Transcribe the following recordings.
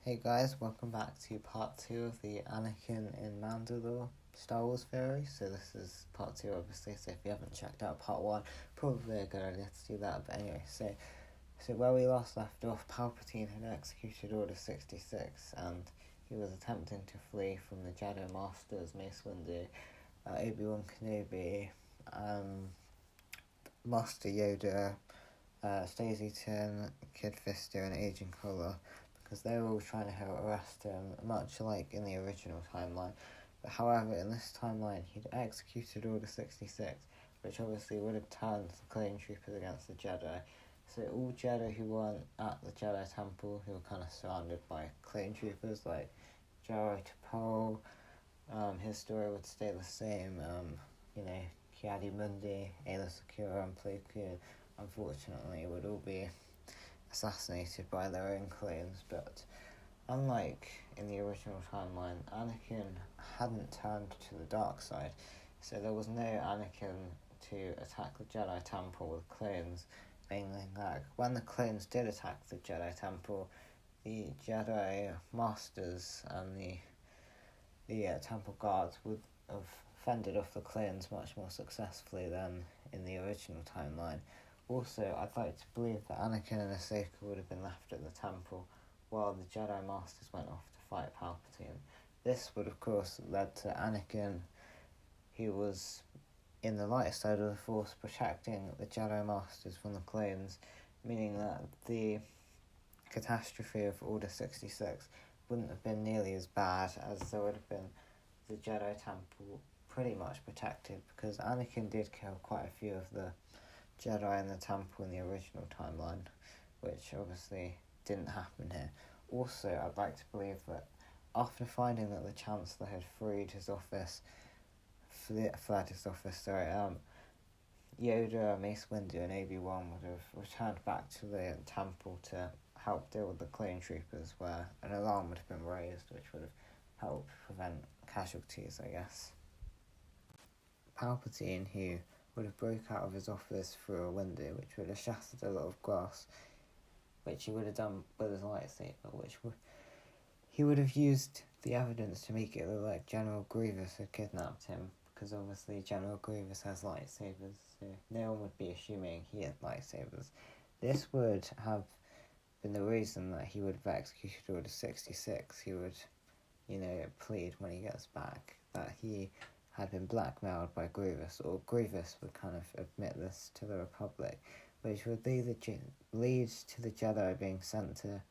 Hey guys, welcome back to part 2 of the Anakin in Mandalore Star Wars theory. So this is part 2 obviously, so if you haven't checked out part 1, probably a good idea to do that. But anyway, so where we last left off, Palpatine had executed Order 66 and he was attempting to flee from the Jedi Masters, Mace Windu, Obi-Wan Kenobi, Master Yoda, Stacey Tin, Kid Fisto and Agent Cola, because they were all trying to arrest him, much like in the original timeline. But however, in this timeline, he'd executed Order 66, which obviously would have turned the clone troopers against the Jedi. So all Jedi who weren't at the Jedi Temple, who were kind of surrounded by clone troopers like Jaro Tapol, his story would stay the same. Kiadi Mundi, Ayla Secura, and Plo Koon, unfortunately, would all be assassinated by their own clones. But unlike in the original timeline, Anakin hadn't turned to the dark side, so there was no Anakin to attack the Jedi Temple with clones. Mainly that when the clones did attack the Jedi Temple, the Jedi Masters and the Temple Guards would have fended off the clones much more successfully than in the original timeline. Also, I'd like to believe that Anakin and Ahsoka would have been left at the temple while the Jedi Masters went off to fight Palpatine. This would, of course, led to Anakin, who was in the light side of the Force, protecting the Jedi Masters from the clones, meaning that the catastrophe of Order 66 wouldn't have been nearly as bad as there would have been the Jedi Temple pretty much protected, because Anakin did kill quite a few of the Jedi in the temple in the original timeline, which obviously didn't happen here. Also, I'd like to believe that after finding that the Chancellor had fled his office, Yoda, Mace Windu and Obi-Wan would have returned back to the temple to help deal with the clone troopers, where an alarm would have been raised, which would have helped prevent casualties, I guess. Palpatine, who would have broke out of his office through a window, which would have shattered a lot of glass, which he would have done with his lightsaber, he would have used the evidence to make it look like General Grievous had kidnapped him, because obviously General Grievous has lightsabers, so no one would be assuming he had lightsabers. This would have been the reason that he would have executed Order 66. He would, plead when he gets back that he had been blackmailed by Grievous, or Grievous would kind of admit this to the Republic, which would lead to the Jedi being sent to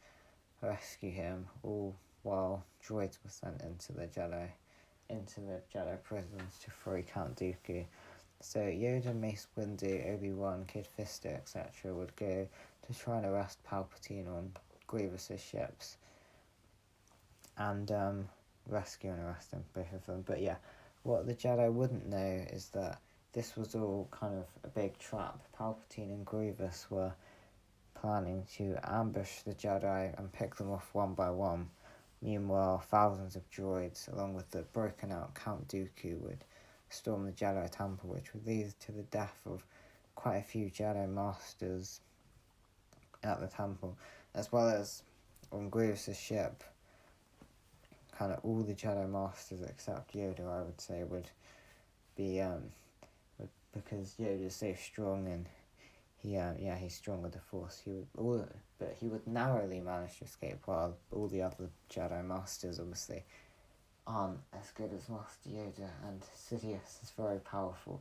rescue him, all while droids were sent into the Jedi prisons to free Count Dooku. So Yoda, Mace Windu, Obi-Wan, Kid Fisto, etc. would go to try and arrest Palpatine on Grievous's ships and rescue and arrest him, both of them. But yeah, what the Jedi wouldn't know is that this was all kind of a big trap. Palpatine and Grievous were planning to ambush the Jedi and pick them off one by one. Meanwhile, thousands of droids, along with the broken out Count Dooku, would storm the Jedi Temple, which would lead to the death of quite a few Jedi Masters at the temple, as well as on Grievous' ship. Kind of all the Jedi Masters except Yoda, I would say, would be because Yoda's so strong and he's strong with the Force. But he would narrowly manage to escape, while all the other Jedi Masters obviously aren't as good as Master Yoda, and Sidious is very powerful.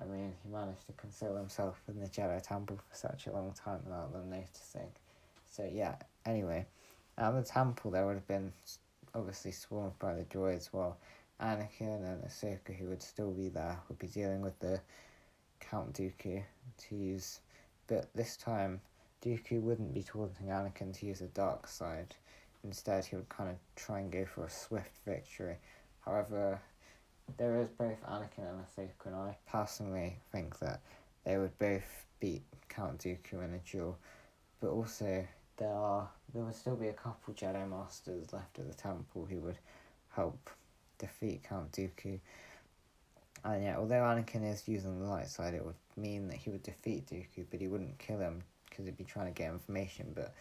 I mean, he managed to conceal himself in the Jedi Temple for such a long time without them noticing. So yeah, anyway, at the temple there would have been obviously swarmed by the droids, while Anakin and Ahsoka, who would still be there, would be dealing with the Count Dooku to use. But this time, Dooku wouldn't be taunting Anakin to use the dark side. Instead, he would kind of try and go for a swift victory. However, there is both Anakin and Ahsoka, and I personally think that they would both beat Count Dooku in a duel. But also, there would still be a couple Jedi Masters left at the temple who would help defeat Count Dooku. And yeah, although Anakin is using the light side, it would mean that he would defeat Dooku, but he wouldn't kill him, because he'd be trying to get information. But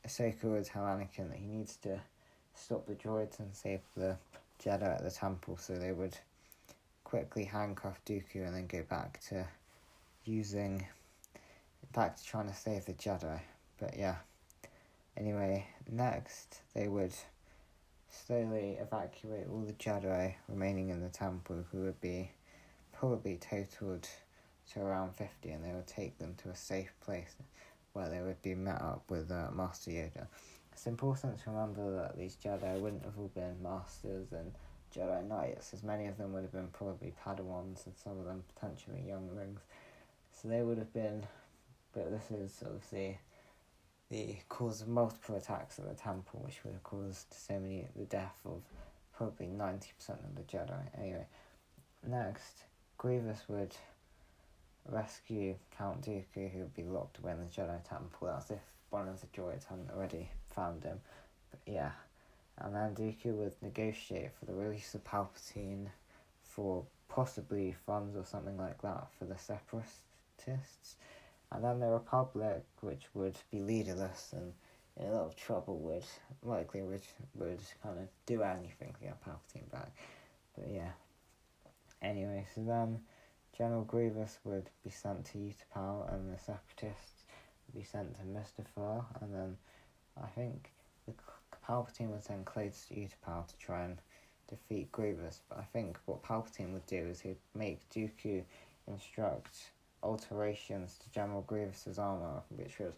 Ahsoka would tell Anakin that he needs to stop the droids and save the Jedi at the temple, so they would quickly handcuff Dooku and then go back to trying to save the Jedi. But yeah. Anyway, next they would slowly evacuate all the Jedi remaining in the temple, who would be probably totaled to around 50, and they would take them to a safe place where they would be met up with Master Yoda. It's important to remember that these Jedi wouldn't have all been Masters and Jedi Knights, as many of them would have been probably Padawans and some of them potentially younglings. So they would have been, but this is obviously the cause of multiple attacks at the temple, which would have caused the death of probably 90% of the Jedi. Anyway, next, Grievous would rescue Count Dooku, who would be locked away in the Jedi Temple. That's if one of the droids hadn't already found him. But yeah, and then Dooku would negotiate for the release of Palpatine for possibly funds or something like that for the Separatists. And then the Republic, which would be leaderless and in a lot of trouble, would kind of do anything to get Palpatine back. But yeah. Anyway, so then General Grievous would be sent to Utapau, and the Separatists would be sent to Mustafar, and then I think the Palpatine was then close to Utapau to try and defeat Grievous. But I think what Palpatine would do is he'd make Dooku instruct alterations to General Grievous's armour, which would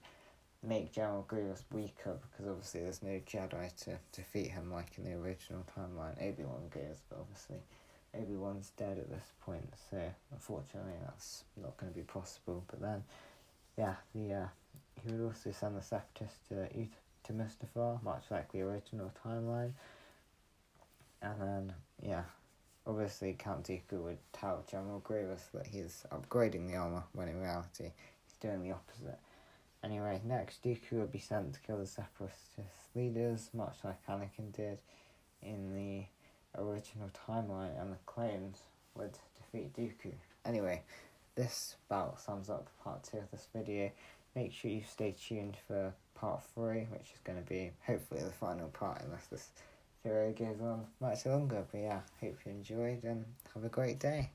make General Grievous weaker, because obviously there's no Jedi to defeat him like in the original timeline. Obi-Wan goes, but obviously Obi-Wan's dead at this point, so unfortunately that's not going to be possible. But then, yeah, he would also send the Separatists to Mustafar, much like the original timeline. And then, yeah, obviously Count Dooku would tell General Grievous that he's upgrading the armour, when in reality he's doing the opposite. Anyway, next, Dooku would be sent to kill the Separatist leaders, much like Anakin did in the original timeline, and the clones would defeat Dooku. Anyway, this about sums up part 2 of this video. Make sure you stay tuned for part 3, which is going to be hopefully the final part, unless this video goes on much longer. But yeah, hope you enjoyed and have a great day.